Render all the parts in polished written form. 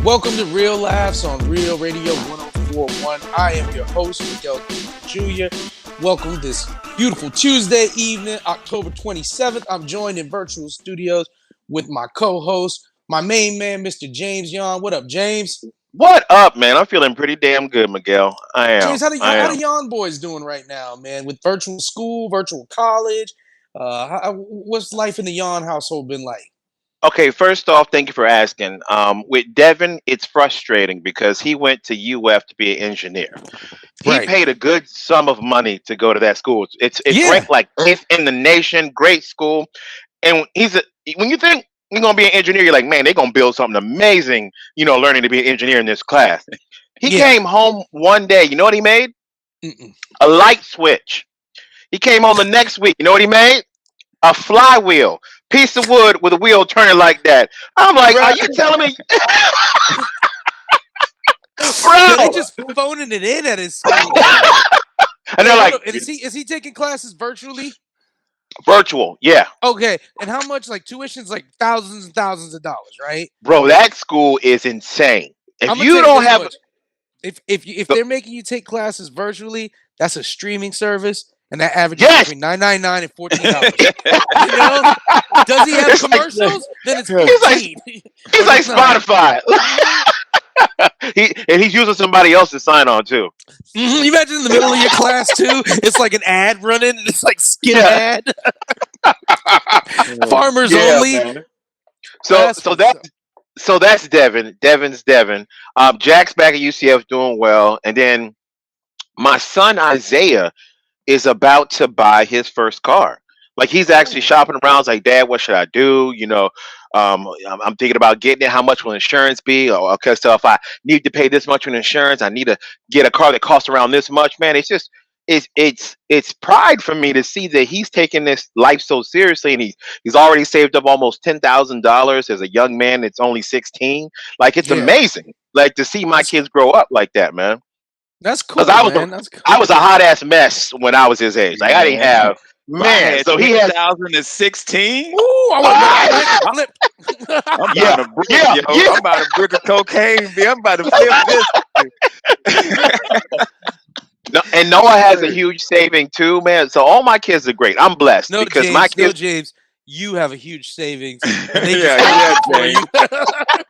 Welcome to Real Laughs on Real Radio 1041. I am your host, Miguel Jr. Welcome this beautiful Tuesday evening, October 27th. I'm joined in virtual studios with my co-host, my main man, Mr. James Yon. What up, James? What up, man? I'm feeling pretty damn good, Miguel. I am. James, how the Yon boys doing right now, man? With virtual school, virtual college? What's life in the Yon household been like? Okay, first off, thank you for asking. With Devin, it's frustrating because he went to UF to be an engineer. He Right. paid a good sum of money to go to that school. It's Yeah. ranked like fifth in the nation, great school. And when you think you're gonna be an engineer, you're like, man, they're gonna build something amazing, learning to be an engineer in this class. He Yeah. came home one day, you know what he made? Mm-mm. A light switch. He came home the next week, you know what he made? A flywheel, piece of wood with a wheel turning like that. I'm like, are you telling me, Yeah, they bro? just phoning it in at his school. And they're like, And is he taking classes virtually? virtual, yeah, Okay, and how much? Like tuition's like thousands and thousands of dollars, right? bro. That school is insane. I'm If gonna you tell you don't this have, much: if they're making you take classes virtually, that's a streaming service, and that averages yes, between $9.99 and $14. You know, does he have it's like commercials? Then it's he's like 15. he's Or like it's not. Spotify. He's using somebody else to sign on too. You imagine in the middle of your class too, it's like an ad running, and it's like skip Yeah, ad, farmers yeah, only. man. So That's so what's up. that's Devin. Devin's Devin. Jack's back at UCF doing well, and then my son Isaiah is about to buy his first car. Like he's actually Oh, shopping around. He's like, Dad, what should I do? I'm thinking about getting it. How much will insurance be? Or, okay, so if I need to pay this much in insurance, I need to get a car that costs around this much. Man, it's just it's pride for me to see that he's taking this life so seriously, and he's already saved up almost $10,000 as a young man that's only 16. Like it's yeah, amazing. Like to see my that's kids grow up like that, man. that's Because cool, man. That's I cool. was a hot ass mess when I was his age. Like I didn't Man, have I man. had So he has 10,016. Ooh, I want ah, to flip. I'm about yeah, to brick, yeah, yo. yeah. I'm about to brick of cocaine, B. I'm about to flip this. No, and Noah has a huge saving too, man. So all my kids are great. I'm blessed No, because my James. No, kids. James. You have a huge savings, and they just Yeah, hold yeah, it for you. James.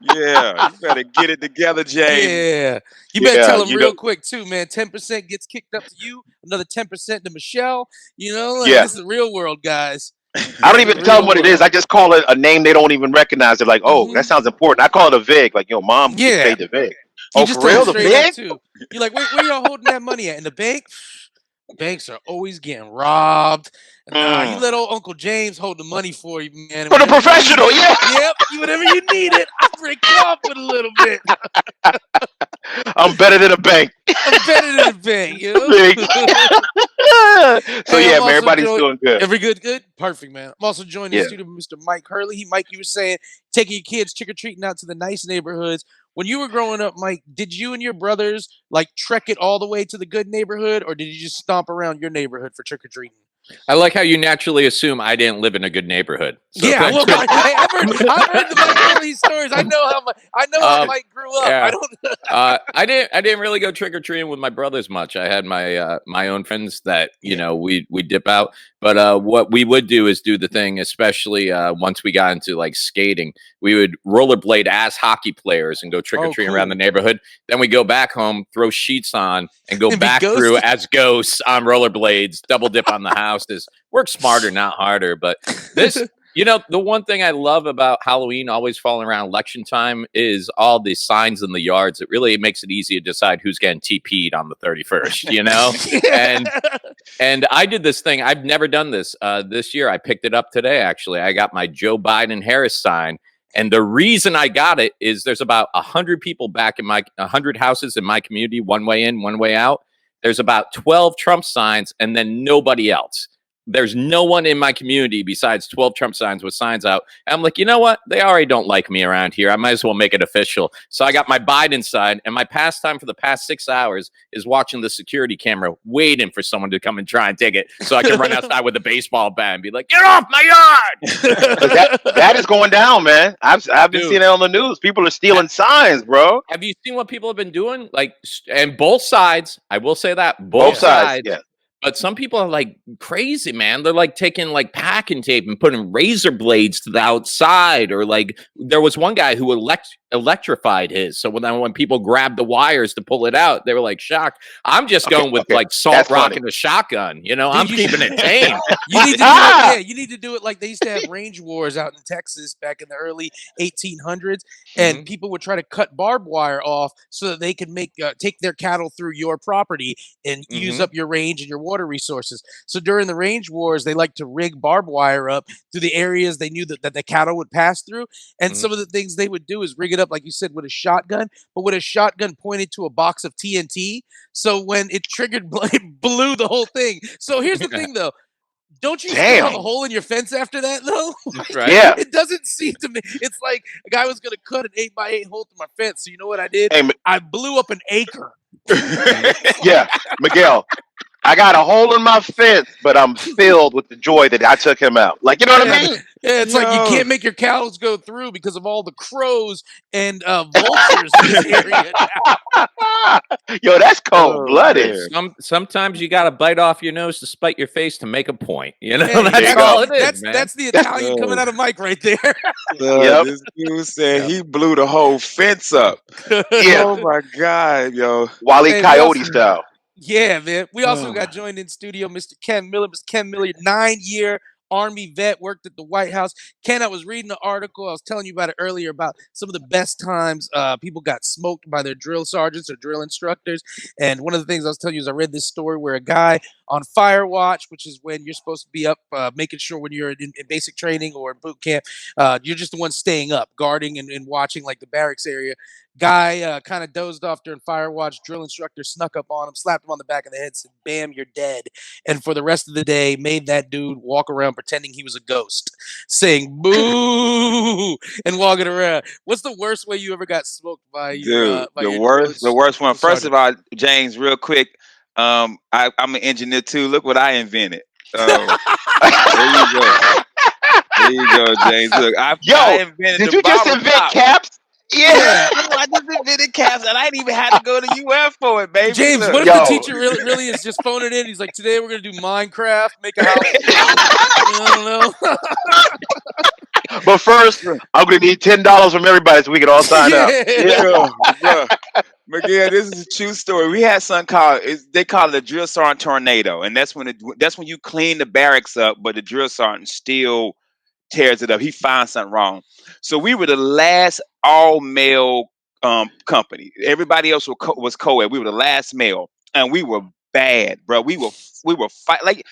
Yeah, you better get it together, James. Yeah, you better Yeah, tell them real quick too, man. 10% gets kicked up to you. Another 10% to Michelle. You know, like yeah. this is the real world, guys. I This don't is the even tell them real what it world. is. I just call it a name they don't even recognize. They're like, oh, that Hmm. sounds important. I call it a VIG. Like, yo, mom, we get Yeah, paid the VIG. you Oh, just for tell them real, the straight up VIG? too. You're like, where y'all holding that money at? In the bank? Banks are always getting robbed. Nah, you Mm. let old Uncle James hold the money for you, man. And For the whenever you need professional, it, yeah. yep, whenever you need it, I'll break you off with a little bit. I'm better than a bank. I'm better than a bank, you VIG. know? So Hey, yeah, I'm man, also everybody's joined. doing good. Every good? Perfect, man. I'm also joined in the Yeah. studio with Mr. Mike Hurley. Mike, you were saying taking your kids trick or treating out to the nice neighborhoods. When you were growing up, Mike, did you and your brothers like trek it all the way to the good neighborhood, or did you just stomp around your neighborhood for trick or treating? I like how you naturally assume I didn't live in a good neighborhood. So Yeah, thanks well, for hey, I've heard the Mike Hurley stories. I know how um, Mike grew up. I yeah. don't. I didn't really go trick or treating with my brothers much. I had my own friends that Yeah. we dip out. But what we would do is do the thing, especially once we got into like skating, we would rollerblade as hockey players and go trick or Oh, treating around cool. the neighborhood. Then we go back home, throw sheets on, and go And be back through ghosted. as ghosts on rollerblades, double dip on the houses. Work smarter, not harder. But this the one thing I love about Halloween always falling around election time is all the signs in the yards. It really makes it easy to decide who's getting TP'd on the 31st, And and I did this thing. I've never done this. This year I picked it up today, actually. I got my Joe Biden Harris sign. And the reason I got it is there's about 100 people back in 100 houses in my community, one way in, one way out. There's about 12 Trump signs and then nobody else. there's no one in my community besides 12 Trump signs with signs out. And I'm like, you know what? They already don't like me around here. I might as well make it official. So I got my Biden sign, and my pastime for the past 6 hours is watching the security camera, waiting for someone to come and try and take it so I can run outside with a baseball bat and be like, get off my yard. That is going down, man. I've been seeing it on the news. People are stealing signs, bro. Have you seen what people have been doing? Like, and both sides, I will say that, Both sides, yeah. But some people are like crazy, man. They're like taking like packing tape and putting razor blades to the outside, or like there was one guy who electrified his. So when people grabbed the wires to pull it out, they were like shocked. I'm just going with like salt rock and a shotgun. You know, I'm keeping it tame. You need to do it. Yeah, you need to do it like they used to have range wars out in Texas back in the early 1800s, and people would try to cut barbed wire off so that they could take their cattle through your property and use up your range and your water resources. So during the range wars, they like to rig barbed wire up through the areas they knew that the cattle would pass through. And some of the things they would do is rig it up, like you said, with a shotgun, but with a shotgun pointed to a box of TNT. So when it triggered, it blew the whole thing. So here's the thing, though. Don't you still have a hole in your fence after that, though? Right. Yeah. It doesn't seem to me. It's like a guy was going to cut an 8x8 hole through my fence. So you know what I did? Hey, I blew up an acre. Yeah, Miguel. I got a hole in my fence, but I'm filled with the joy that I took him out. Like, you know what I mean? Yeah, it's like you can't make your cows go through because of all the crows and vultures in this area now. Yo, that's cold-blooded. Sometimes you got to bite off your nose to spite your face to make a point. You know, Hey, that's all it is, man. That's the Italian coming out of Mike right there. This dude said he blew the whole fence up. Yeah. Oh my God, yo. Wile E. Coyote style. Yeah, man. We also got joined in studio, Mr. Ken Miller. Mr. Ken Miller, 9-year Army vet, worked at the White House. Ken, I was reading the article. I was telling you about it earlier about some of the best times people got smoked by their drill sergeants or drill instructors. And one of the things I was telling you is I read this story where a guy on fire watch, which is when you're supposed to be up making sure when you're in basic training or in boot camp, you're just the one staying up, guarding and watching like the barracks area. Guy kind of dozed off during fire watch. Drill instructor snuck up on him, slapped him on the back of the head, said, "Bam, you're dead." And for the rest of the day, made that dude walk around pretending he was a ghost, saying "boo" and walking around. What's the worst way you ever got smoked by your? The worst one. First of all, James, real quick. I'm an engineer too. Look what I invented. There you go. There you go, James. Look, I invented. Did you just invent caps? Yeah, I just invented caps, and I didn't even have to go to UF for it, baby. James, Look. what if the teacher really is just phoning in? He's like, "Today we're gonna do Minecraft, make a house." I don't know. But first, I'm gonna need $10 from everybody so we can all sign up. Yeah. Miguel, this is a true story. We had something called they call it a drill sergeant tornado, and that's when you clean the barracks up, but the drill sergeant still tears it up. He finds something wrong. So we were the last all male company. Everybody else was co-ed. We were the last male, and we were bad, bro. We were fight like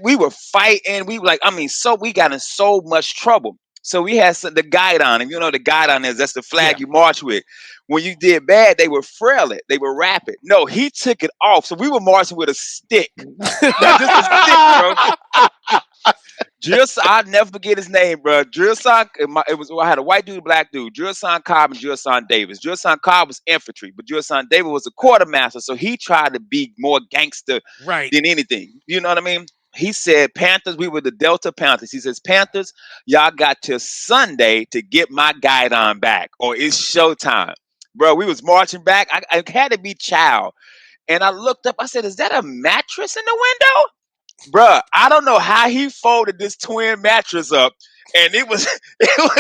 we were fighting. We were like, we got in so much trouble. So we had the guide on him. You know, the guide on that's the flag you march with. When you did bad, they would frail it. They would wrap it. No, he took it off. So we were marching with a stick. Not just a stick, bro. I'll never forget his name, bro. I had a white dude, black dude. Drill Sergeant Cobb and Drill Sergeant Davis. Drill Sergeant Cobb was infantry, but Drill Sergeant Davis was a quartermaster, so he tried to be more gangster than anything. You know what I mean? He said, Panthers, we were the Delta Panthers. He says, Panthers, y'all got till Sunday to get my guide on back, or it's showtime. Bro, we was marching back. I had to be child. And I looked up, I said, is that a mattress in the window? Bruh, I don't know how he folded this twin mattress up, and it was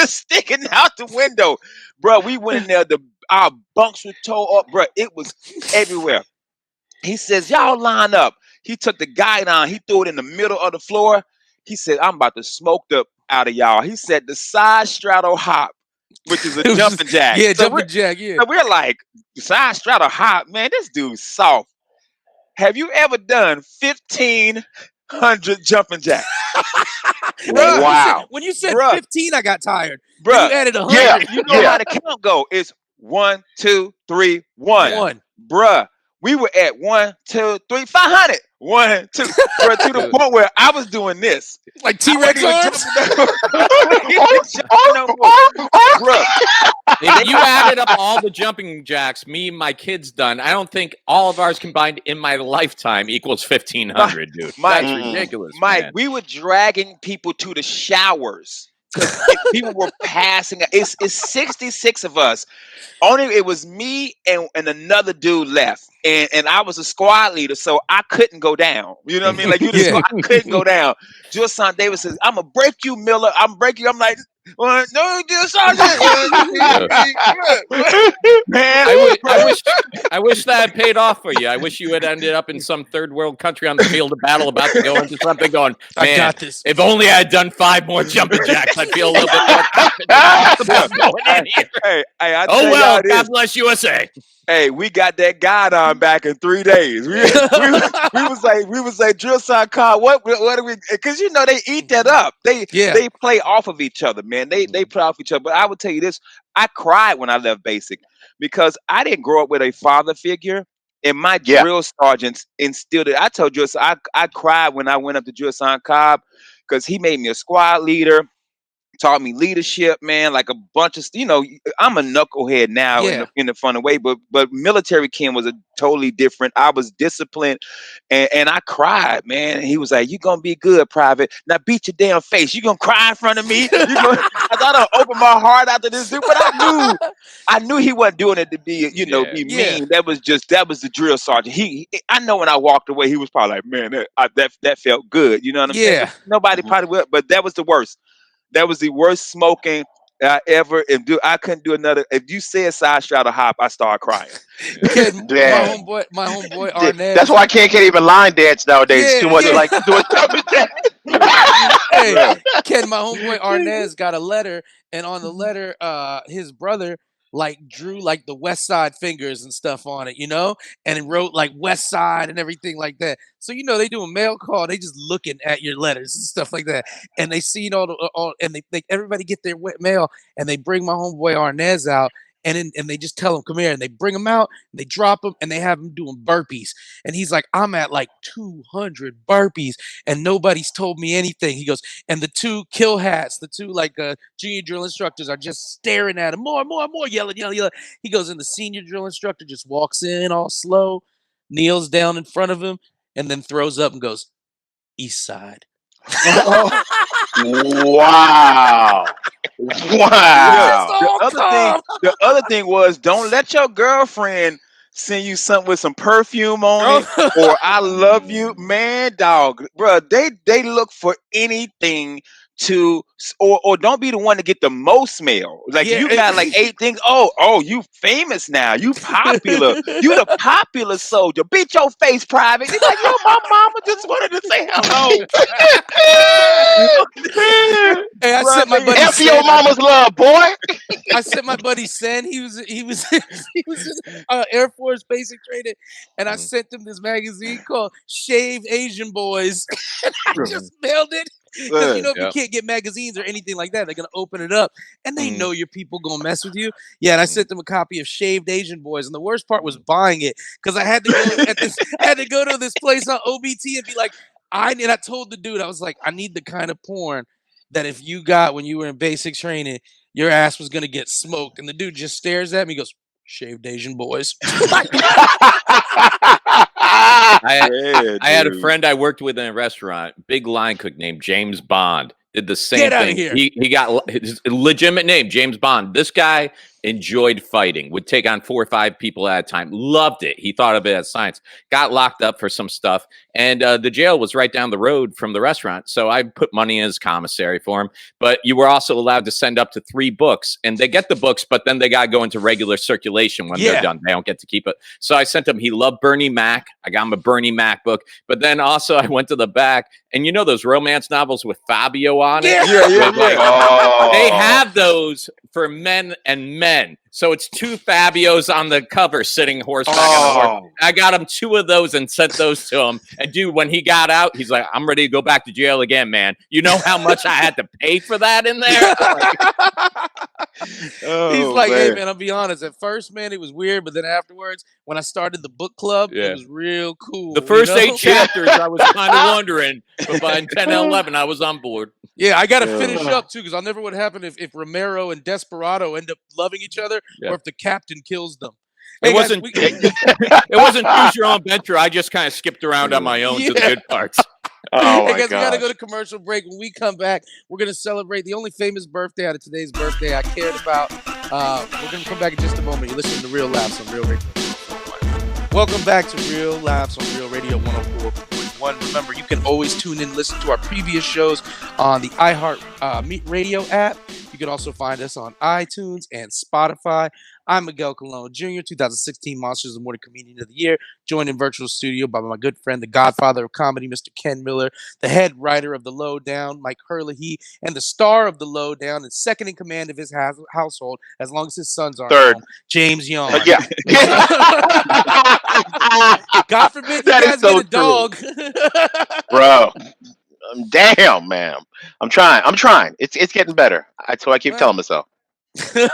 sticking out the window. Bruh, we went in there, our bunks were tore up, bruh. It was everywhere. He says, y'all line up. He took the guide on, he threw it in the middle of the floor. He said, I'm about to smoke the out of y'all. He said the side straddle hop, which is a jumping jack. Yeah, jumping jack, yeah. So we're like, side straddle hop, man, this dude's soft. Have you ever done 1,500 jumping jacks? Bro, Wow. When you said Bruh. 15, I got tired. Bro, you added 100. Yeah. You know how the count go. It's 1, 2, 3, 1. One. Bruh, we were at 1, 2, 3, 500. 1, 2, bro, to the point where I was doing this. Like I T-Rex wasn't arms? even jumping no more. Bro, If you added up all the jumping jacks me and my kids done, I don't think all of ours combined in my lifetime equals 1,500, dude. Mike, That's ridiculous, Mike, man. we were dragging people to the showers because people were passing. It's 66 of us. Only it was me and another dude left. And I was a squad leader, so I couldn't go down. You know what I mean? Like you just Yeah. I couldn't go down. Julian Davis says, I'm gonna break you, Miller. I'm break you. I'm like, well, no, Julian, man. I wish that had paid off for you. I wish you had ended up in some third world country on the field of battle about to go into something going, man, I got this. if only I had done 5 more jumping jacks, I'd feel a little bit more confident about going in here. Hey, I Oh, tell well, y'all this. God bless USA. Hey, we got that guide on back in 3 days. We was like drill sign car. What do we? Because you know they eat that up. They play off of each other, man. They play off each other. But I would tell you this: I cried when I left basic because I didn't grow up with a father figure, and my drill sergeants instilled it. I told you, I cried when I went up to drill sergeant Cobb because he made me a squad leader. Taught me leadership, man. Like a bunch of, I'm a knucklehead now in a funny way, but military Ken was a totally different. I was disciplined, and I cried, man. And he was like, "You gonna be good, private. Now beat your damn face. You gonna cry in front of me? I thought I'd open my heart out to this dude, but I knew he wasn't doing it to be, be mean. That was the drill sergeant. I know when I walked away, he was probably like, man, that felt good. You know what I'm saying? Nobody probably would, but that was the worst. That was the worst smoking I ever. I couldn't do another. If you said side straddle hop, I started crying. My homeboy Arnez. That's why I can't even line dance nowadays. It's too much like doing jumping jacks. Hey, Ken, my homeboy Arnez got a letter, and on the letter, his brother drew like the West Side fingers and stuff on it, and it wrote like West Side and everything like that. So they do a mail call, they just looking at your letters and stuff like that, and they seen all and they everybody get their mail, and they bring my homeboy Arnez out. And they just tell him, come here, and they bring him out, and they drop him, and they have him doing burpees. And he's like, I'm at like 200 burpees, and nobody's told me anything. He goes, and the 2 kill hats, the 2 junior drill instructors are just staring at him, more, yelling. He goes, and the senior drill instructor just walks in all slow, kneels down in front of him, and then throws up and goes, East Side. Wow. The other thing was, don't let your girlfriend send you something with some perfume on it or I love you, man, dog, bro. They look for anything to, or don't be the one to get the most mail. Like you got like 8 things. Oh, you famous now. You popular. You the popular soldier. Beat your face, private. He's like, yo, my mama just wanted to say hello. Hey, I sent my buddy F your mama's love, boy. I sent my buddy Sen. He was in Air Force basic training, and I sent him this magazine called Shave Asian Boys. And I just mailed it because if you can't get magazines or anything like that, they're gonna open it up, and they know your people gonna mess with you. Yeah, and I sent them a copy of Shaved Asian Boys, and the worst part was buying it because I had to go to this place on OBT and be like, I told the dude, I was like, I need the kind of porn that if you got when you were in basic training, your ass was gonna get smoked. And the dude just stares at me, he goes, Shaved Asian Boys. I had a friend I worked with in a restaurant, big line cook named James Bond. Did the same thing. He got his legitimate name, James Bond. This guy enjoyed fighting, would take on 4 or 5 people at a time, loved it. He thought of it as science, got locked up for some stuff. And the jail was right down the road from the restaurant. So I put money in his commissary for him. But you were also allowed to send up to 3 books. And they get the books, but then they got to go into regular circulation when they're done. They don't get to keep it. So I sent him, he loved Bernie Mac. I got him a Bernie Mac book. But then also I went to the back. And those romance novels with Fabio on it? Yeah. They have those for men and men. So it's 2 Fabios on the cover sitting horseback on the horse. I got him 2 of those and sent those to him. And dude, when he got out, he's like, I'm ready to go back to jail again, man. You know how much I had to pay for that in there? He's Oh like, hey man. man, I'll be honest. At first, man, it was weird, but then afterwards, when I started the book club, it Yeah. was real cool. The first 8 Yeah. chapters, I was kind of wondering, but by 10 and 11, I was on board. Yeah, I got to Yeah. finish up too because I'll never what happened if Romero and Desperado end up loving each other Yeah. or if the captain kills them. It Hey guys, wasn't it wasn't choose your own adventure. I just kind of skipped around on my own to the yeah. good parts. Oh Hey my guys, we got to go gosh. to commercial break. When we come back, we're going to celebrate the only famous birthday out of today's birthday I cared about. We're going to come back in just a moment. You're listening to Real Laughs on Real Radio 104.1. Welcome back to Real Laughs on Real Radio 104.1. Remember, you can always tune in and listen to our previous shows on the iHeart Radio app. You can also find us on iTunes and Spotify. I'm Miguel Colon Jr., 2016 Monsters of the Morning Comedian of the Year, joined in virtual studio by my good friend, the godfather of comedy, Mr. Ken Miller, the head writer of The Lowdown, Mike Herlihy, and the star of The Lowdown and second in command of his household, as long as his sons aren't Third. home, James Yarn. Yeah. God forbid you That is guys so get a dog. Bro. Damn, man. I'm trying. It's getting better. So I keep telling myself. Well,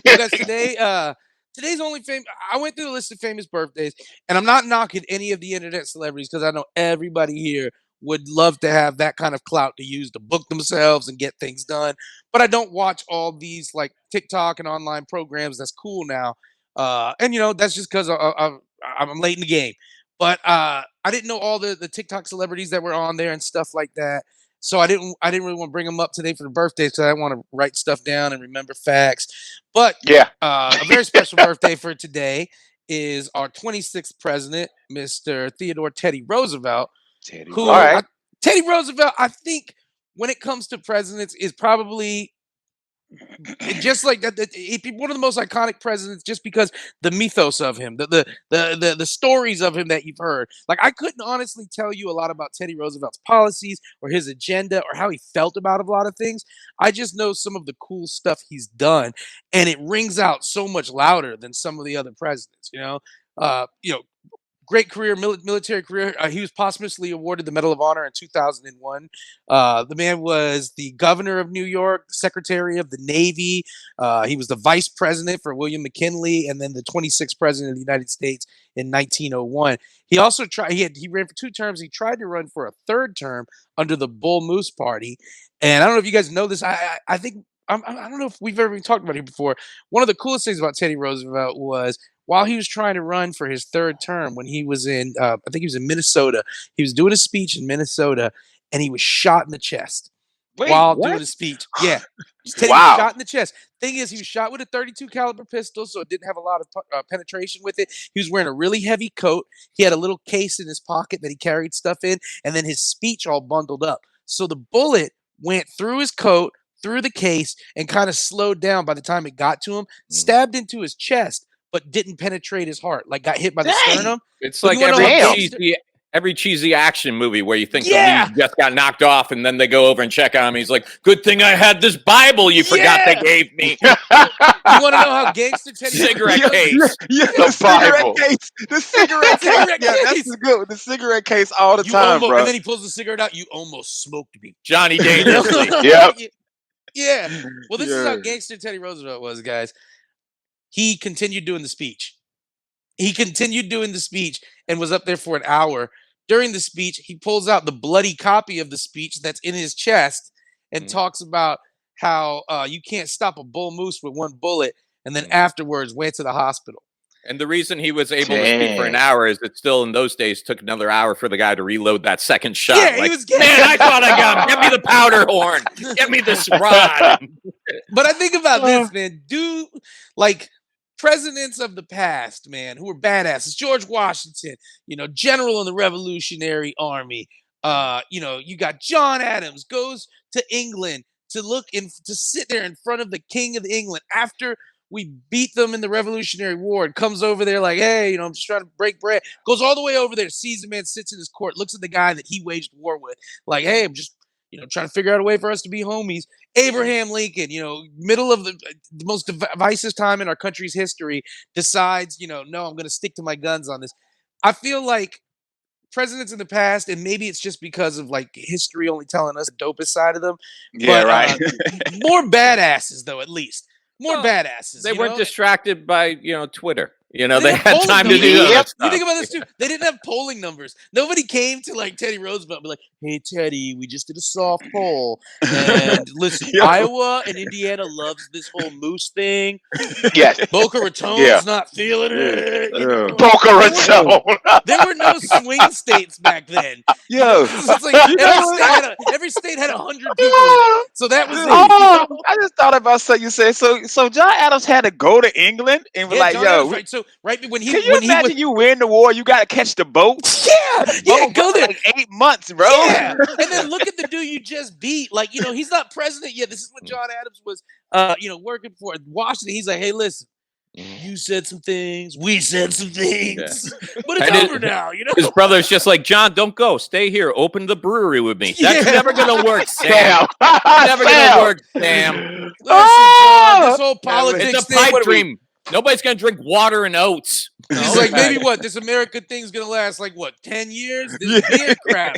guys, today's only famous. I went through the list of famous birthdays, and I'm not knocking any of the internet celebrities because I know everybody here would love to have that kind of clout to use to book themselves and get things done. But I don't watch all these like TikTok and online programs. That's cool now, and that's just because I'm late in the game. But I didn't know all the TikTok celebrities that were on there and stuff like that. So I didn't really want to bring them up today for the birthdays because I want to write stuff down and remember facts. But Yeah. a very special birthday for today is our 26th president, Mr. Theodore Teddy Roosevelt, Teddy who All right. Teddy Roosevelt, I think when it comes to presidents, is probably just like that, one of the most iconic presidents, just because the mythos of him, the stories of him that you've heard. Like I couldn't honestly tell you a lot about Teddy Roosevelt's policies or his agenda or how he felt about a lot of things. I just know some of the cool stuff he's done, and it rings out so much louder than some of the other presidents. Great career, military career. He was posthumously awarded the Medal of Honor in 2001. The man was the governor of New York, secretary of the Navy. He was the vice president for William McKinley, and then the 26th president of the United States in 1901. He also tried. He ran for 2 terms. He tried to run for a 3rd term under the Bull Moose Party. And I don't know if you guys know this. I think I don't know if we've ever talked about it before. One of the coolest things about Teddy Roosevelt was while he was trying to run for his 3rd term, when he was I think he was in Minnesota, he was doing a speech in Minnesota, and he was shot in the chest Wait, while what? doing a speech. Yeah, Teddy was Wow. shot in the chest. Thing is, he was shot with a 32 caliber pistol, so it didn't have a lot of penetration with it. He was wearing a really heavy coat. He had a little case in his pocket that he carried stuff in, and then his speech all bundled up. So the bullet went through his coat, through the case, and kind of slowed down by the time it got to him, stabbed into his chest, but didn't penetrate his heart. Like got hit by the Dang. sternum. It's But like you want to know how Damn. gangster? every cheesy action movie where you think Yeah. the lead just got knocked off and then they go over and check on him. He's like, good thing I had this Bible you forgot they Yeah. gave me. You want to know how gangster Teddy Cigarette case. Yeah, The the cigarette Bible. case. The cigarette case. Cigarette Yeah, that's case. the good. The cigarette case all the You time, almost, bro. and then he pulls the cigarette out. You almost smoked me. Johnny Dangerously. Yep. Yeah. Well, this is how Yeah. gangster Teddy Roosevelt was, guys. He continued doing the speech. He continued doing the speech and was up there for an hour. During the speech, he pulls out the bloody copy of the speech that's in his chest and talks about how you can't stop a bull moose with one bullet. And then afterwards went to the hospital. And the reason he was able to speak for an hour is that still in those days took another hour for the guy to reload that second shot. Yeah, he like, was getting- man, I thought I got him. Get me the powder horn. Get me this rod. But I think about this, man. Like presidents of the past, man, who were badasses. George Washington, general in the Revolutionary Army. You got John Adams goes to England to sit there in front of the King of England after we beat them in the Revolutionary War and comes over there like, hey, I'm just trying to break bread. Goes all the way over there, sees the man, sits in his court, looks at the guy that he waged war with, like, hey, I'm just trying to figure out a way for us to be homies. Abraham Lincoln, middle of the most divisive time in our country's history, decides, no, I'm going to stick to my guns on this. I feel like presidents in the past, and maybe it's just because of like history only telling us the dopest side of them. Yeah, but, right. More badasses, though, at least. more badasses. They weren't distracted by Twitter. They didn't had have time to polling do numbers. other You stuff. think about this too. They didn't have polling numbers. Nobody came to like Teddy Roosevelt and be like, "Hey Teddy, we just did a soft poll, and listen, Yo. Iowa and Indiana loves this whole moose thing. Yes. Boca Raton's Yeah. not feeling it. You know? Boca Raton. There were no swing states back then. Yo, It's like you know every state had 100 people in it. So that was it. Oh, I just thought about something you said. So John Adams had to go to England and be Yeah, like, John yo, Adams, right? So right when he can you imagine you win the war, you got to catch the boat? yeah, go there. Like 8 months, bro. Yeah, and then look at the dude you just beat. Like, he's not president yet. This is when John Adams was, working for Washington. He's like, hey, listen, you said some things, we said some things, but it's over now. His brother's just like, John, don't go, stay here, open the brewery with me. That's never gonna work, Sam. Never gonna work, Sam. Listen, John, this whole politics It's a thing. pipe dream. Nobody's gonna drink water and oats. He's like, maybe what? This America thing's gonna last like what? 10 years? This beer crap.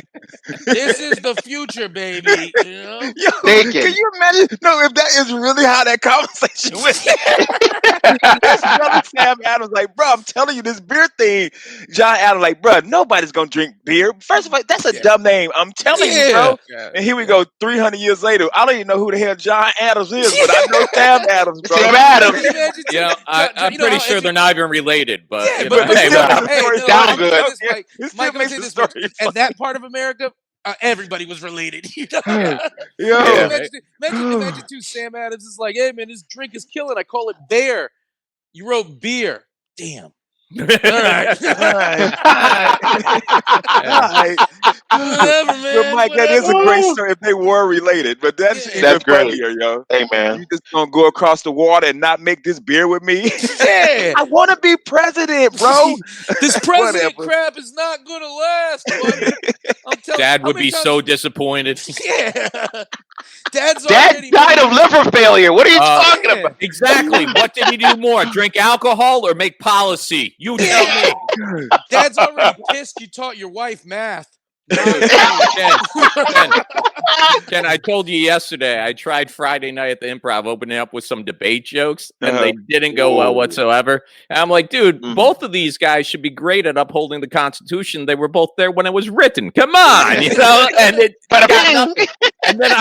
This is the future, baby. Yo, can you imagine? No, if that is really how that conversation went. His brother Sam Adams like, bro, I'm telling you, this beer thing. John Adams like, bro, nobody's gonna drink beer. First of all, that's a dumb name. I'm telling you, bro. And here we go, 300 years later. I don't even know who the hell John Adams is, but I know Sam Adams, bro. Sam Adams. I'm pretty sure they're not even related, but sounds good. Mike, I'll say this much. And that part of America, everybody was related. Imagine too, Sam Adams is like, hey man, this drink is killing. I call it bear. You wrote beer. Damn. All right. Whatever, man. But Mike, that is a great story if they were related. But that's great, yo. Hey man, you just gonna go across the water and not make this beer with me? Yeah. I want to be president, bro. This president crap is not gonna last, buddy. Dad would be so disappointed. Yeah. Dad died of liver failure. What are you talking about? Exactly. What did he do more? Drink alcohol or make policy? You tell me. Dad's already pissed you taught your wife math. Ken, I told you yesterday, I tried Friday night at the Improv opening up with some debate jokes, and they didn't go well whatsoever. And I'm like, dude, both of these guys should be great at upholding the Constitution. They were both there when it was written. Come on, and it got nothing. And then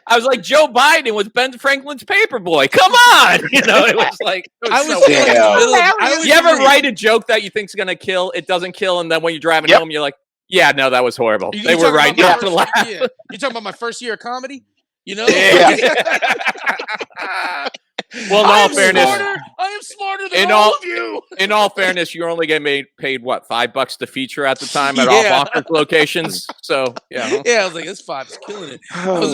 I was like, Joe Biden was Ben Franklin's paper boy. Come on, it was like you ever write a joke that you think's gonna kill, it doesn't kill, and then when you're driving home, you're like, yeah, no, that was horrible. They were right not to laugh. You're talking about my first year of comedy? Well, in all fairness, I am smarter than all of you. In all fairness, you're only getting paid what, $5 to feature at the time at all Bonkers locations. So I was like, this $5 is killing it.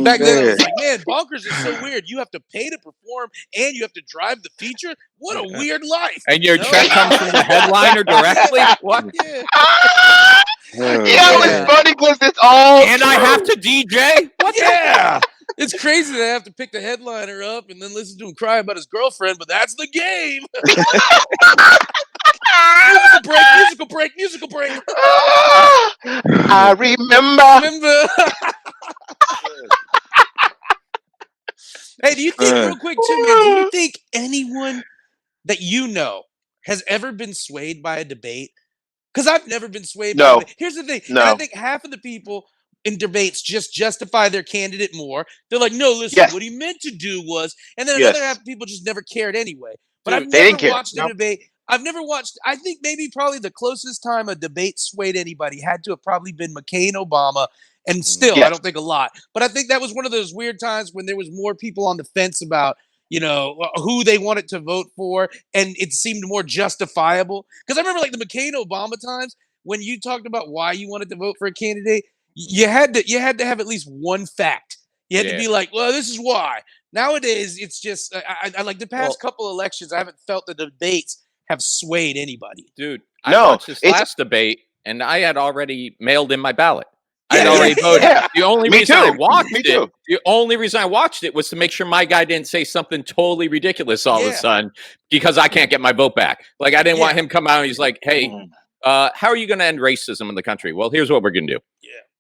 Back then, I was like, man, Bonkers is so weird. You have to pay to perform and you have to drive the feature. What a weird life. And your check comes from the headliner directly. What? It's funny because it's all. And I have to DJ. What? Yeah. It's crazy that I have to pick the headliner up and then listen to him cry about his girlfriend, but that's the game. Musical break. I remember. Hey, do you think, real quick too, man, do you think anyone that you know has ever been swayed by a debate? Because I've never been swayed by a debate. Here's the thing. I think half of the people in debates just justify their candidate more. They're like, no, listen, what he meant to do was, and then another half of people just never cared anyway. But I've never watched a debate. I've never watched, I think maybe probably the closest time a debate swayed anybody had to have probably been McCain, Obama, and still, I don't think a lot. But I think that was one of those weird times when there was more people on the fence about, who they wanted to vote for, and it seemed more justifiable. Because I remember like the McCain, Obama times, when you talked about why you wanted to vote for a candidate, you had to have at least one fact. You had to be like, well, this is why. Nowadays, it's just I like the past couple elections. I haven't felt the debates have swayed anybody. Dude, I watched this last debate, and I had already mailed in my ballot. I had already voted. The only reason I watched it, the only reason I watched it was to make sure my guy didn't say something totally ridiculous all of a sudden, because I can't get my vote back. Like I didn't want him come out and he's like, hey. How are you going to end racism in the country? Well, here's what we're going to do.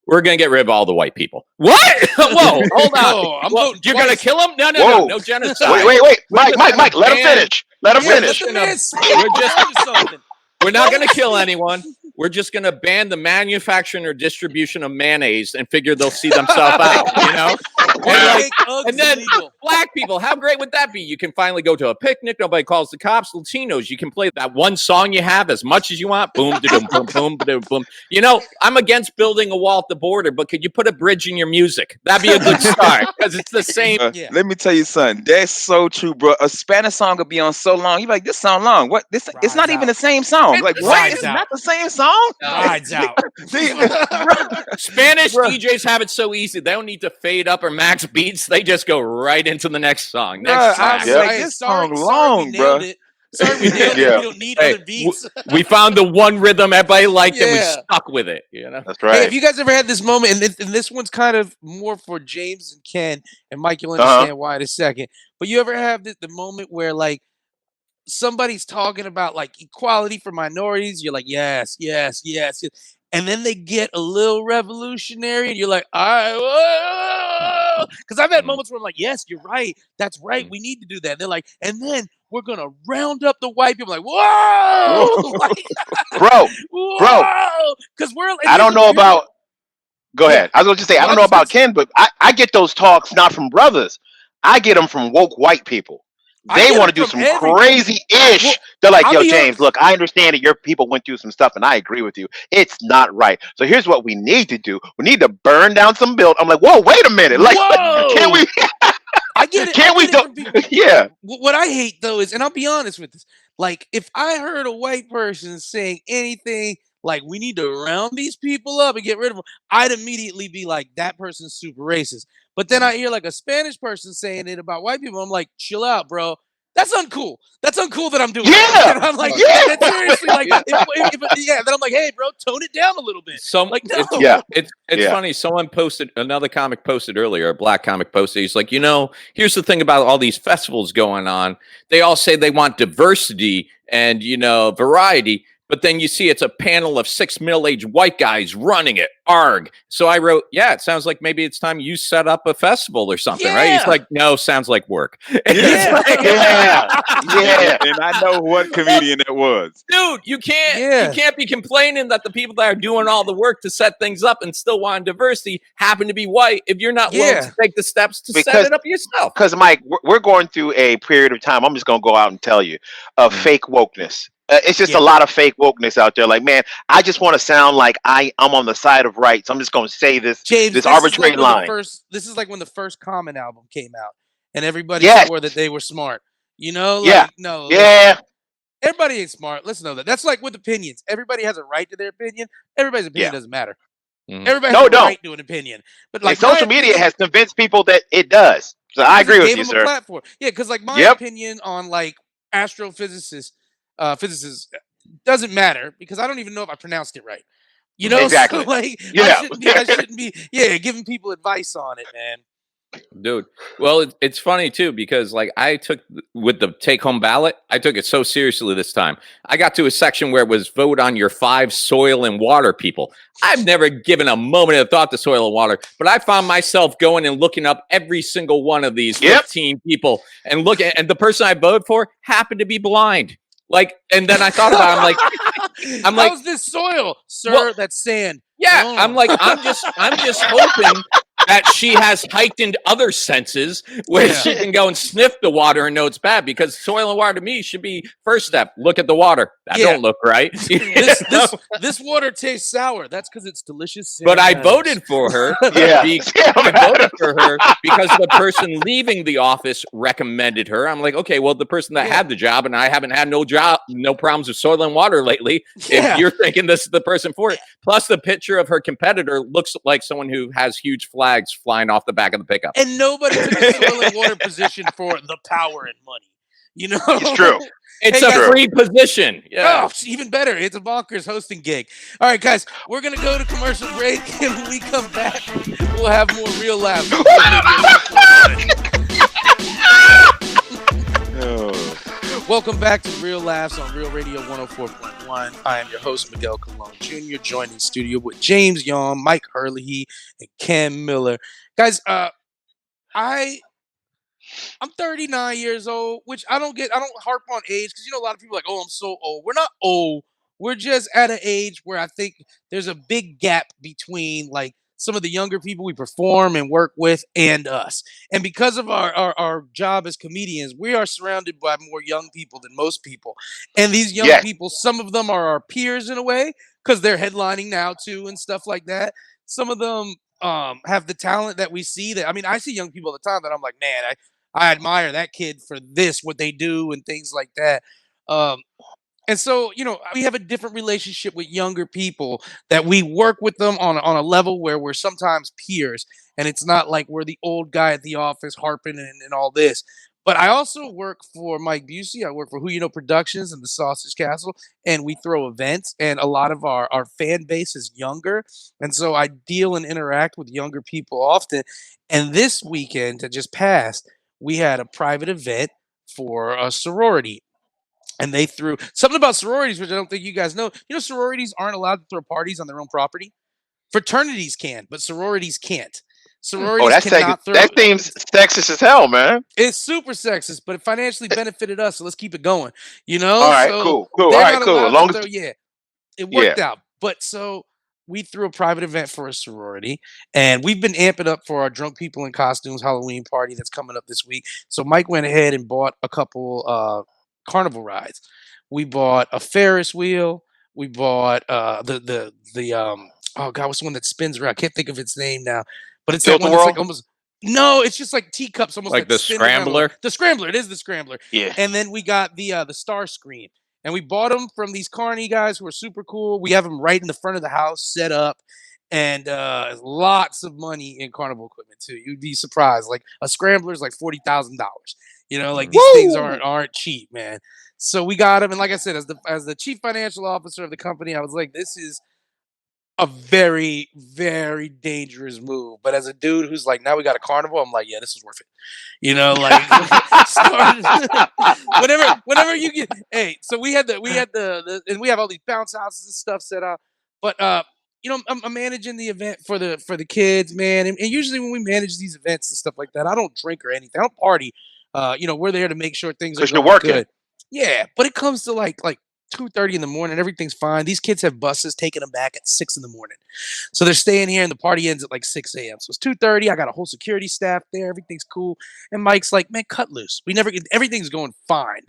we're going to get rid of all the white people. What? Whoa, hold on. No, I'm Well, voting you're going to twice. kill them? No, Whoa. no genocide. Wait. We're Mike, let him ban- finish. Let him Yeah, let finish. the man speak. We're just- We're onto something. We're not going to kill anyone. We're just going to ban the manufacturing or distribution of mayonnaise and figure they'll see themselves out, you know? We're And gonna like, make Uggs and then illegal. black people, how great would that be? You can finally go to a picnic. Nobody calls the cops. Latinos, you can play that one song you have as much as you want. Boom, da-dum, boom, boom, da-dum, boom. You know, I'm against building a wall at the border, but could you put a bridge in your music? That'd be a good start because it's the same. Yeah. Let me tell you something. That's so true, bro. A Spanish song could be on so long. You're like, this song long. What? This? It's not Rides even out. the same song. Like, what? Rides It's out. not the same song. Rides out. Spanish Bruh. DJs have it so easy. They don't need to fade up or max beats. They just go right into the next song. Bruh, Next I'm track. Yeah. like, Hey, this sorry, song sorry, long, we bro. nailed it. Sorry, we nailed it. Yeah. We don't need Hey, other beats. We found the one rhythm everybody liked and we Yeah. stuck with it. You know? That's Hey, right. have you guys ever had this moment? And this one's kind of more for James and Ken, and Mike, you'll Uh-huh. understand why in a second. But you ever have the moment where like somebody's talking about like equality for minorities? You're like, yes, yes, yes, yes. And then they get a little revolutionary, and you're like, all right, because I've had Mm. moments where I'm like, yes, you're right, that's right, we need to do that. They're like, and then we're gonna round up the white people. Like, whoa, like, Bro, whoa, because we're. I don't know about. Go Yeah. ahead. I was going to say, I Well, don't I know was gonna about Ken, but I get those talks not from brothers. I get them from woke white people. I They get want to them do from some every- crazy-ish. Well, They're like, I'll yo, be James, honest. look, I understand that your people went through some stuff, and I agree with you. It's not right. So here's what we need to do. We need to burn down some build. I'm like, whoa, wait a minute. Like, can Whoa! we? I get it. Can I we get it do? from people. Yeah. What I hate though is, and I'll be honest with this, like if I heard a white person saying anything like we need to round these people up and get rid of them, I'd immediately be like, that person's super racist. But then I hear like a Spanish person saying it about white people, I'm like, chill out, bro. That's uncool. That's uncool that I'm doing. that. Yeah. And I'm like, Yeah. that's seriously like, yeah. Then I'm like, hey, bro, tone it down a little bit. Like, no. Yeah. It's Yeah. funny. Someone posted, another comic posted earlier, a black comic posted. He's like, you know, here's the thing about all these festivals going on. They all say they want diversity and, you know, variety. But then you see it's a panel of 6 middle-aged white guys running it. Arg. So I wrote, yeah, it sounds like maybe it's time you set up a festival or something, right? He's Yeah. like, no, sounds like work. Yeah. Yeah. And I know what comedian that was. Dude, you Yeah. can't be complaining that the people that are doing all the work to set things up and still want diversity happen to be white if you're not willing Yeah. to take the steps to set Because- it up yourself. Because Mike, we're going through a period of time. I'm just going to go out and tell you of fake wokeness. It's just Yeah. a lot of fake wokeness out there. Like, man, I just want to sound like I'm on the side of right. So I'm just going to say this James, this this arbitrary is like line. This is like when the first Common album came out, and everybody Yes. swore that they were smart. You know, like, Yeah. no, Yeah. everybody ain't smart. Let's know that. That's like with opinions. Everybody has a right to their opinion. Everybody's opinion Yeah. doesn't matter. Mhm. Everybody No, has a don't. right to an opinion. But like And social my media opinion- has convinced people that it does. So I because it agree with gave you, them a sir. platform. Yeah, because like my Yep. opinion on like astrophysicists, physicists doesn't matter because I don't even know if I pronounced it right. You know, Exactly. so like Yeah. I shouldn't be giving people advice on it, man. Dude, well, it's funny too because like I took with the take-home ballot, I took it so seriously this time. I got to a section where it was vote on your 5 soil and water people. I've never given a moment of thought to soil and water, but I found myself going and looking up every single one of these Yep. 15 people and looking, and the person I voted for happened to be blind. Like, and then I thought about it, I'm like, how's this soil, sir? Well, that's sand. yeah, Oh. I'm like, I'm just hoping that she has heightened other senses where Yeah. she can go and sniff the water and know it's bad, because soil and water to me should be first step. Look at the water. That Yeah. don't look right. This water tastes sour. That's because it's delicious. But I sand. voted for her. Yeah. I voted for her because the person leaving the office recommended her. I'm like, okay, well, the person that Yeah. had the job, and I haven't had no problems with soil and water lately. Yeah. If you're thinking this is the person for it, plus the picture of her competitor looks like someone who has huge flags flying off the back of the pickup. And nobody took the soil and water position for the power and money. You know, It's true. It's Hey, a guys. free position. Yeah. Oh, even better. It's a bonkers hosting gig. All right, guys, we're going to go to commercial break. And when we come back, we'll have more real laughs. Oh. Welcome back to Real Laughs on Real Radio 104.1. 104.1. I am your host, Miguel Colon Jr., joined in studio with James Young, Mike Hurley, and Cam Miller. Guys, I'm 39 years old, which I don't harp on age because a lot of people are like, oh, I'm so old. We're not old. We're just at an age where I think there's a big gap between like some of the younger people we perform and work with and us. And because of our job as comedians, we are surrounded by more young people than most people. And these young Yes. people, some of them are our peers in a way because they're headlining now too and stuff like that. Some of them have the talent that we see that, I mean, I see young people all the time that I'm like, man, I admire that kid for this, what they do, and things like that. Um, and so, we have a different relationship with younger people that we work with them on a level where we're sometimes peers, and it's not like we're the old guy at the office harping and all this. But I also work for Mike Busey. I work for Who You Know Productions and the Sausage Castle, and we throw events. And a lot of our fan base is younger, and so I deal and interact with younger people often. And this weekend that just passed, we had a private event for a sorority, and they threw something about sororities, which I don't think you guys know. Sororities aren't allowed to throw parties on their own property. Fraternities can, but sororities can't. Oh, Sororities cannot throw. that seems sexist as hell, man. It's super sexist, but it financially benefited us, so let's keep it going. All right, So cool, cool. All they're right, not cool. As allowed to long as throw. Yeah, it yeah, worked out. But so we threw a private event for a sorority, and we've been amping up for our drunk people in costumes Halloween party that's coming up this week. So Mike went ahead and bought a couple carnival rides. We bought a Ferris wheel. We bought the oh god, what's the one that spins around? I can't think of its name now, but it's that tilt a one that's like whirl. almost. No, it's just like teacups, almost Like that the spin around. scrambler. The scrambler. It is the scrambler. Yeah. And then we got the star screen, and we bought them from these carny guys who are super cool. We have them right in the front of the house, set up, and lots of money in carnival equipment too. You'd be surprised. Like a scrambler is like $40,000. Like these things Woo! aren't cheap, man. So we got them, and like I said, as the chief financial officer of the company, I was like, this is a very, very dangerous move. But as a dude who's like, now we got a carnival, I'm like, yeah, this is worth it. Like start whenever you get. Hey, so and we have all these bounce houses and stuff set up. But I'm managing the event for the kids, man. And usually when we manage these events and stuff like that, I don't drink or anything. I don't party. We're there to make sure things are Because you're going working. good. Yeah, but it comes to like 2:30 in the morning, everything's fine. These kids have buses taking them back at 6 in the morning. So they're staying here and the party ends at like 6 a.m. So it's 2:30. I got a whole security staff there. Everything's cool. And Mike's like, man, cut loose. Everything's going fine.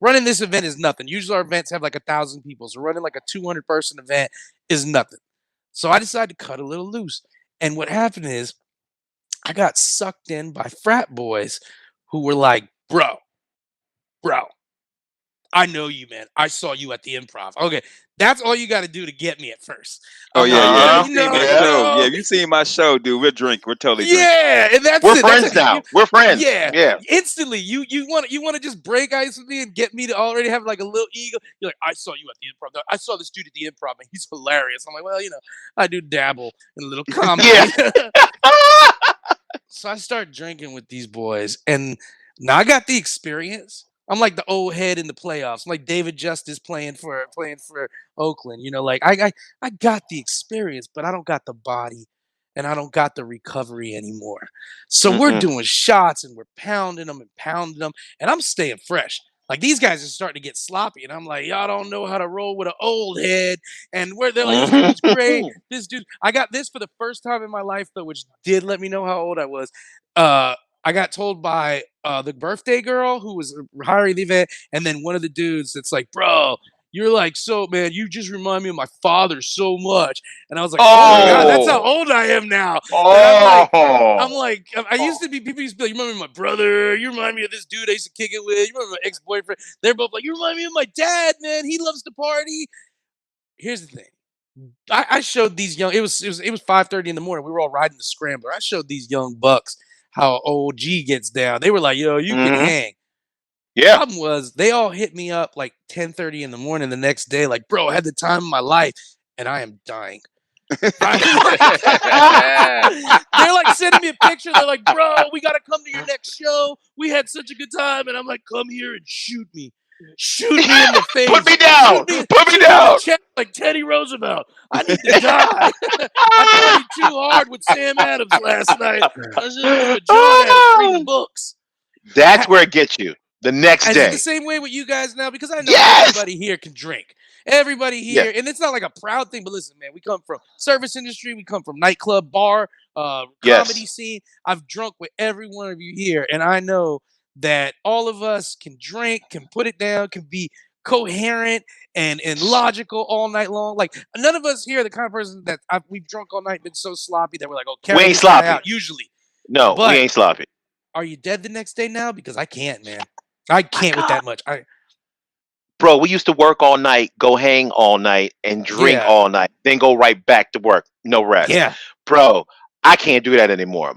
Running this event is nothing. Usually our events have like 1,000 people. So running like a 200-person event is nothing. So I decided to cut a little loose. And what happened is I got sucked in by frat boys who were like, bro, I know you, man. I saw you at the improv. Okay, that's all you got to do to get me at first. Oh I'm yeah, like, yeah. yeah, If you Uh-huh. seen my Yeah. show, yeah. no. If you seen my show, dude, we're drinking. We're totally drinking. Yeah, and that's We're it. friends now. We're friends. Yeah, Yeah. instantly. You want to just break ice with me and get me to already have like a little ego. You're like, I saw you at the improv. I saw this dude at the improv, and he's hilarious. I'm like, well, I do dabble in a little comedy. Yeah. So I start drinking with these boys, and now I got the experience. I'm like the old head in the playoffs. I'm like David Justice playing for Oakland. Like I got the experience, but I don't got the body, and I don't got the recovery anymore. So we're Mm-mm. doing shots and we're pounding them, and I'm staying fresh. Like these guys are starting to get sloppy, and I'm like, y'all don't know how to roll with an old head. And they're like, this dude's great. This dude, I got this for the first time in my life though, which did let me know how old I was. I got told by the birthday girl who was hiring the event, and then one of the dudes that's like, bro, you're like, so man, you just remind me of my father so much. And I was like, oh my God, that's how Oh. old I am now. And I'm Oh. like, I used to be, people used to be like, you remind me of my brother, you remind me of this dude I used to kick it with, you remember my ex-boyfriend. They're both like, you remind me of my dad, man. He loves to party. Here's the thing. I showed these young. It was 5:30 in the morning. We were all riding the scrambler. I showed these young bucks how OG gets down. They were like, "Yo, you can Hmm. hang." Yeah. Problem was, they all hit me up like 10:30 in the morning the next day, like, "Bro, I had the time of my life, and I am dying." They're like sending me a picture. They're like, "Bro, we gotta come to your next show. We had such a good time," and I'm like, "Come here and shoot me." Shoot me in the face. Put me down. Put me shoot down. in the chest like Teddy Roosevelt. I need to die. I partied too hard with Sam Adams last night. I was just do a joint. I had to read books. That's where it gets you. The next Is it day. the same way with you guys now? Because I know Yes. everybody here can drink. Everybody here, and it's not like a proud thing, but listen, man, we come from service industry, we come from nightclub, bar, comedy scene. I've drunk with every one of you here, and I know that all of us can drink, can put it down, can be coherent and logical all night long. Like none of us here are the kind of person that we've drunk all night, been so sloppy that we're like, oh, carry We ain't this guy sloppy. out. Usually, No, but we ain't sloppy. are you dead the next day now? Because I can't, man. I can't with that much. Bro, we used to work all night, go hang all night, and drink all night, then go right back to work. No rest. Yeah. Bro, I can't do that anymore.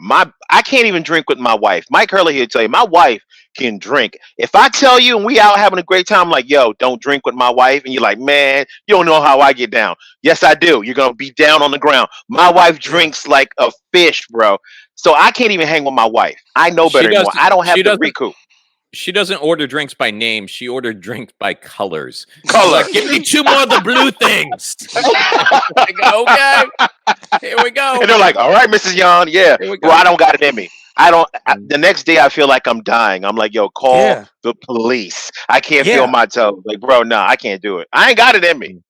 I can't even drink with my wife. Mike Hurley here tell you, my wife can drink. If I tell you and we out having a great time, like, yo, don't drink with my wife, and you're like, man, you don't know how I get down. Yes, I do. You're gonna be down on the ground. My wife drinks like a fish, bro. So I can't even hang with my wife. I know better anymore. I don't have to recoup. She doesn't order drinks by name. She ordered drinks by colors. Color. Like, give me 2 more of the blue things. Like, okay, here we go. And they're like, all right, Mrs. Yon, yeah. Bro, I don't got it in me. The next day I feel like I'm dying. I'm like, yo, call the police. I can't feel my toes. Like, bro, no, I can't do it. I ain't got it in me.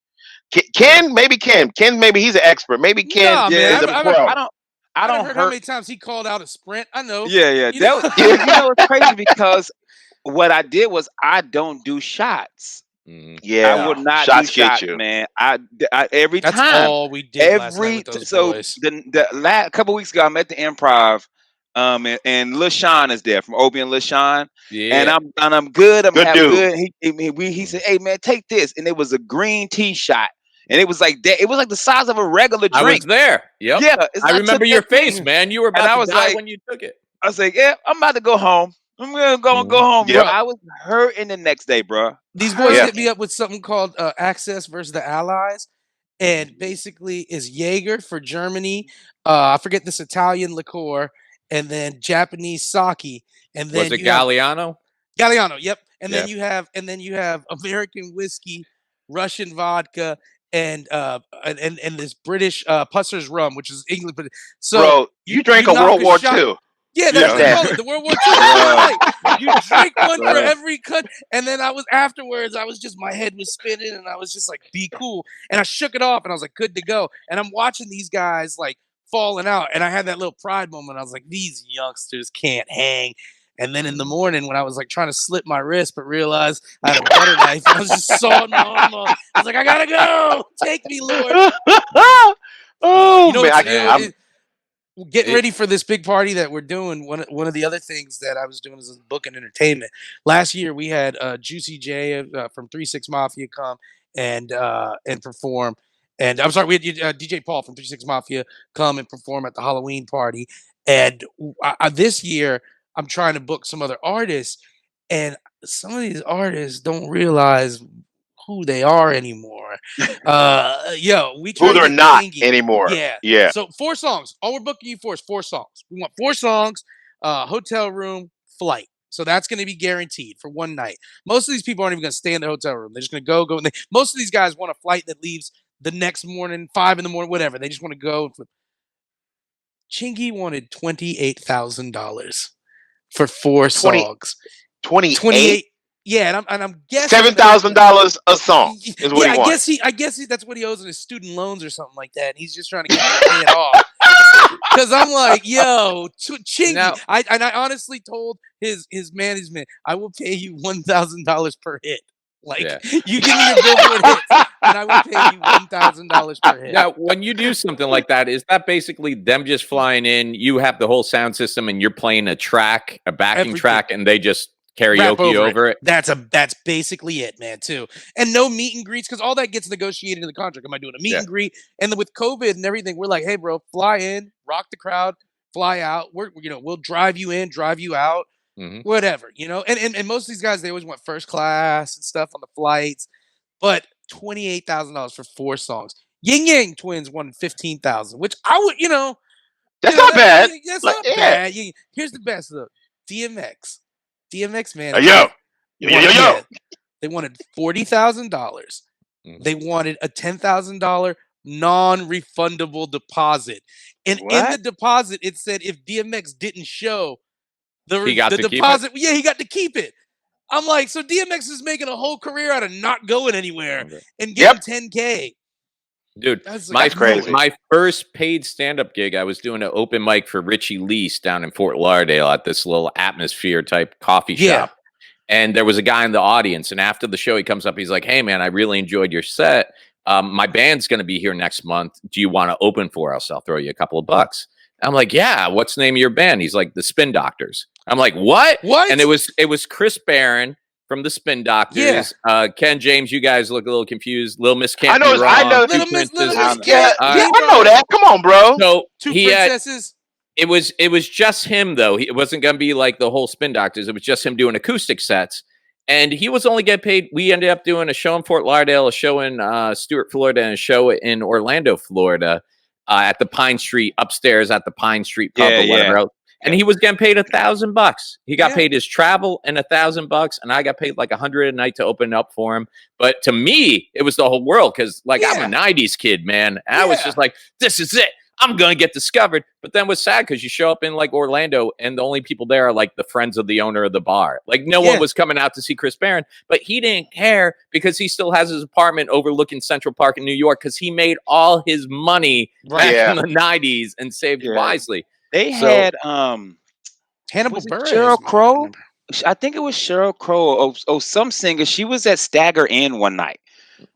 Ken, maybe he's an expert. Maybe Ken is a pro. I don't heard how many times he called out a Sprint. I know. Yeah. You know? It's crazy because what I did was I don't do shots. Yeah, I would not shots do shots, get you. man. I every That's time. all we did last night with those boys. The last couple weeks ago, I'm at the Improv, and Lil Sean is there from Obie and Lil Sean, and I'm good. I'm having good. He said, "Hey man, take this," and it was a green tea shot. And it was like that. It was like the size of a regular drink. I was there. Yep. Yeah. I remember your face, man. You were about to die when you took it. I was like, yeah, I'm about to go home. I'm gonna go home, bro. I was hurting the next day, bro. These boys hit me up with something called Access versus the Allies, and basically is Jaeger for Germany. I forget this Italian liqueur, and then Japanese sake, and then was it Galliano? Galliano, yep. And then you have American whiskey, Russian vodka, and this British Pusser's rum, which is England. But so, bro, you drank a World War II. Yeah, that's what they call it, the World War II. Like, you drink one for every cut, and then I was just my head was spinning, and I was just like, be cool, and I shook it off, and I was like, good to go. And I'm watching these guys like falling out, and I had that little pride moment. I was like, these youngsters can't hang. And then in the morning, when I was like trying to slit my wrist, but realized I had a butter knife, I was just sawing my arm off. I was like, I gotta go. Take me, Lord. Man, getting ready for this big party that we're doing. One of the other things that I was doing is booking entertainment. Last year, we had Juicy J from 3-6 Mafia come and perform. And I'm sorry, we had DJ Paul from 3-6 Mafia come and perform at the Halloween party. And this year, I'm trying to book some other artists, and some of these artists don't realize who they are anymore. We try who they're not anymore. Yeah. So 4 songs. All we're booking you for is 4 songs. We want 4 songs, hotel room, flight. So that's going to be guaranteed for one night. Most of these people aren't even going to stay in their hotel room. They're just going to go. And most of these guys want a flight that leaves the next morning, 5 in the morning, whatever. They just want to go. Chingy wanted $28,000 for 4 songs. 28. Yeah, and I'm guessing $7,000 a song is what he wants. I guess that's what he owes in his student loans or something like that. And he's just trying to get me to pay it off. Because I'm like, yo, Chingy. Now, I honestly told his management, I will pay you $1,000 per hit. Like, you give me your Billboard hits, and I will pay you $1,000 per hit. Now, when you do something like that, is that basically them just flying in? You have the whole sound system, and you're playing a backing track, and they just karaoke over it. That's basically it, man, too. And no meet and greets, because all that gets negotiated in the contract. Am I doing a meet and greet? And then with COVID and everything, we're like, hey, bro, fly in, rock the crowd, fly out. We'll drive you in, drive you out, whatever, And most of these guys, they always want first class and stuff on the flights. But $28,000 for 4 songs. Yin Yang Twins won $15,000, which I would, that's not bad. That's not bad. Here's the best though. DMX, man. Yo. They wanted $40,000. They wanted a $10,000 non-refundable deposit. And in the deposit, it said if DMX didn't show He got the to keep it? deposit, yeah, he got to keep it. I'm like, so DMX is making a whole career out of not going anywhere and getting $10K. Dude, That's like, crazy. My first paid stand-up gig, I was doing an open mic for Richie Lease down in Fort Lauderdale at this little atmosphere type coffee shop. And there was a guy in the audience, and after the show, he comes up, he's like, hey, man, I really enjoyed your set. My band's going to be here next month. Do you want to open for us? I'll throw you a couple of bucks. I'm like, yeah, what's the name of your band? He's like, the Spin Doctors. I'm like, what? What? And it was Chris Barron from the Spin Doctors. Ken James, you guys look a little confused. Little Miss Can't Be Wrong. I know. Little Miss Yeah, I know that. Come on, bro. So Two princesses. It was just him, though. It wasn't going to be like the whole Spin Doctors. It was just him doing acoustic sets. And he was only getting paid. We ended up doing a show in Fort Lauderdale, a show in Stuart, Florida, and a show in Orlando, Florida, at the Pine Street, upstairs at the Pine Street pub or whatever else. And he was getting paid $1,000. He got paid his travel and $1,000, and I got paid like $100 a night to open up for him. But to me, it was the whole world because, like, I'm a '90s kid, man. And I was just like, this is it. I'm gonna get discovered. But then it was sad because you show up in like Orlando, and the only people there are like the friends of the owner of the bar. Like no one was coming out to see Chris Barron, but he didn't care because he still has his apartment overlooking Central Park in New York because he made all his money back in the '90s and saved wisely. They had Hannibal Buress, Sheryl Crow. I think it was Sheryl Crow or some singer. She was at Stagger Inn one night.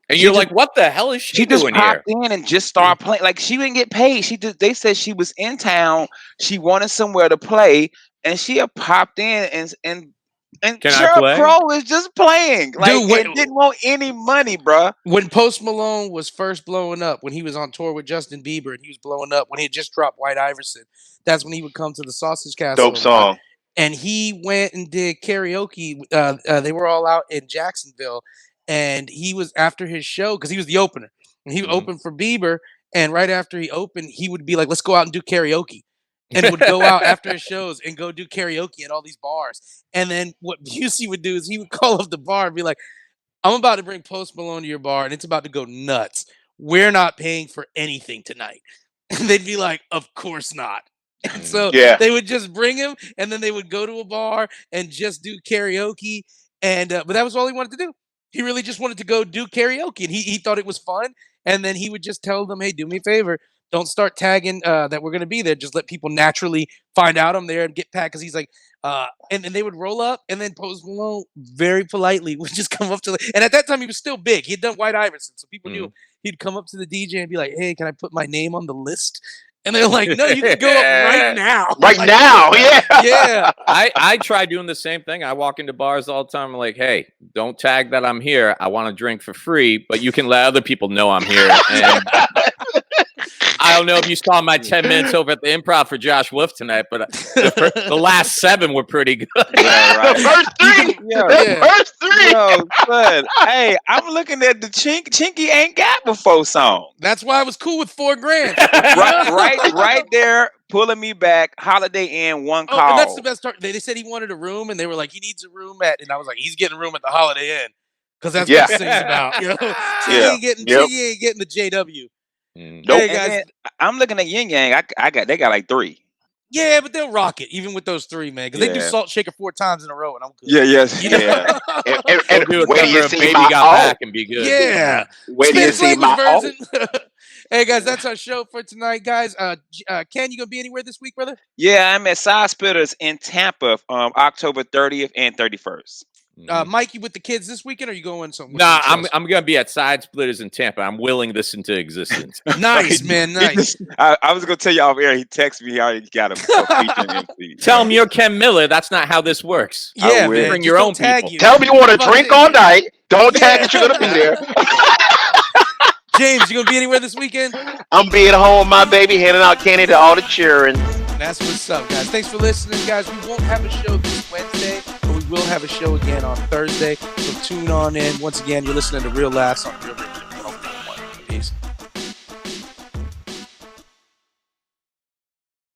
And you're like, what the hell is she doing just popped here? in and just started playing. Like she didn't get paid. They said she was in town. She wanted somewhere to play, and she had popped in and Sheryl Crow is just playing. Like it didn't want any money, bruh. When Post Malone was first blowing up, when he was on tour with Justin Bieber and he was blowing up, when he had just dropped White Iverson, that's when he would come to the Sausage Castle. Dope song. And he went and did karaoke. They were all out in Jacksonville. And he was after his show because he was the opener. And he opened for Bieber. And right after he opened, he would be like, let's go out and do karaoke. And would go out after his shows and go do karaoke at all these bars. And then what Busey would do is he would call up the bar and be like, I'm about to bring Post Malone to your bar and it's about to go nuts. We're not paying for anything tonight. And they'd be like, of course not. And so they would just bring him and then they would go to a bar and just do karaoke. And but that was all he wanted to do. He really just wanted to go do karaoke, and he thought it was fun. And then he would just tell them, hey, do me a favor. Don't start tagging that we're going to be there. Just let people naturally find out I'm there and get packed. Because he's like, and then they would roll up, and then Post Malone very politely would just come up to and at that time, he was still big. He had done White Iverson, so people knew him. He'd come up to the DJ and be like, hey, can I put my name on the list? And they're like, no, you can go up right now. Right like, now, yeah. I try doing the same thing. I walk into bars all the time. I'm like, hey, don't tag that I'm here. I want to drink for free, but you can let other people know I'm here. And I don't know if you saw my 10 minutes over at the Improv for Josh Wolf tonight, but the last 7 were pretty good. The first 3. First 3. Yo, son. Hey, I'm looking at the Chinky ain't got before song. That's why I was cool with $4,000. right there, pulling me back. Holiday Inn, one call. And that's the best part. They said he wanted a room, and they were like, he needs a room at, and I was like, he's getting a room at the Holiday Inn because that's what this thing's about. You know, Chinky ain't getting the JW. Nope. Hey guys, I'm looking at Yin Yang. They got like 3. Yeah, but they'll rock it even with those 3, man. Because they do Salt Shaker 4 times in a row, and I'm good. And where do you see baby got back and be good? Yeah. Where do you see my version? Hey guys, that's our show for tonight, guys. Ken, you gonna be anywhere this week, brother? Yeah, I'm at Side Splitters in Tampa, October 30th and 31st. Mike, you with the kids this weekend, or are you going somewhere? Nah, I'm gonna be at Side Splitters in Tampa. I'm willing this into existence. Nice, man, nice. I was gonna tell you off air. He texted me how he got a feature MC. Tell him you're Ken Miller. That's not how this works. Yeah, man. Bring your own people. Tell him you want to drink all night. Don't tag that you're gonna be there. James, you gonna be anywhere this weekend? I'm being home, my baby, handing out candy to all the children. That's what's up, guys. Thanks for listening, guys. We won't have a show this Wednesday, but we will have a show again on Thursday. So tune on in. Once again, you're listening to Real Laughs on Real Radio 104.1. Peace.